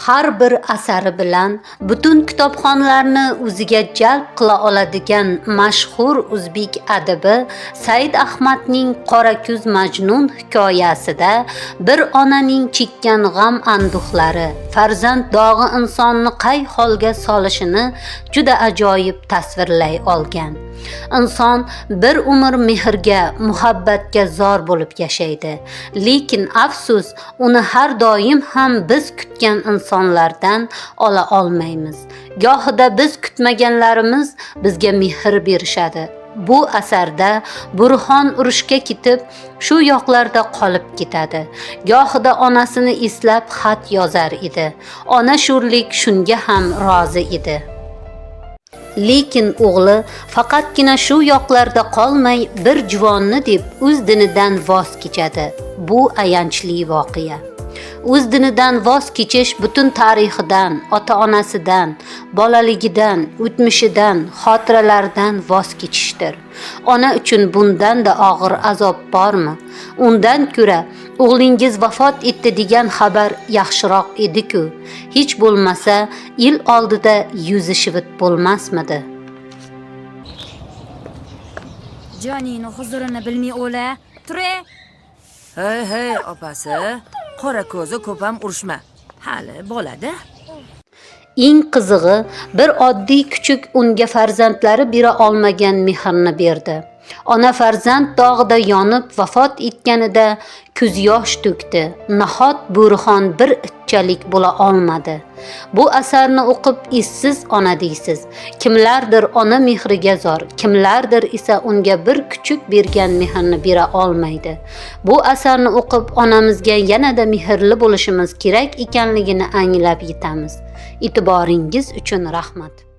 har bir asari bilan butun kitobxonlarni o'ziga jalb qila oladigan mashhur o'zbek adibi Said Ahmadning Qora kuz Majnun hikoyasida bir onaning chekkan g'am anduhlari, farzand dog'i insonni qay holga solishini juda ajoyib tasvirlay olgan. Inson bir umr mehrga, muhabbatga zor bo'lib yashaydi. Lekin afsus, uni har doim ham biz kutgan insonlardan ola olmaymiz. Gohida biz kutmaganlarimiz bizga mehr berishadi. Bu asarda Burxon urushga ketib, shu yoqlarda qolib ketadi. Gohida onasini eslab xat yozar edi. Ona sho'rlik shunga ham rozi edi. Lekin o'g'li faqatgina shu yoqlarda qolmay bir juvonni deb o'z dinidan voz kechadi. Bu ayanchli voqea. O'z dinidan voz kechish butun tarixidan, ota-onasidan, bolaligidan, o'tmishidan, xotiralaridan voz kechishdir. Ona uchun bundan da og'ir azob bormi? Undan ko'ra o'g'lingiz vafot etdi degan xabar yaxshiroq edi-ku. Hech bo'lmasa el oldida yuzi shivit bo'lmasmidi? Jonini huzurini bilmay o'la. Ture. Hey, opasi. Qora ko'zi ko'p ham urushma. Hali bolada. Eng qizig'i, bir oddiy kuchuk unga farzandlari bera olmagan mehrni berdi. Ona farzand dog'ida yonib vafot etganida ko'z yosh to'kdi. Nahot Burxon bir itchalik bo'la olmadi. Bu asarni o'qib essiz ona deysiz. Kimlardir ona mehriga zor, kimlardir esa unga bir kuchuk bergan mehrni bera olmaydi. Bu asarni o'qib onamizga yanada mehrli bo'lishimiz kerak ekanligini anglab yetamiz. E'tiboringiz uchun rahmat.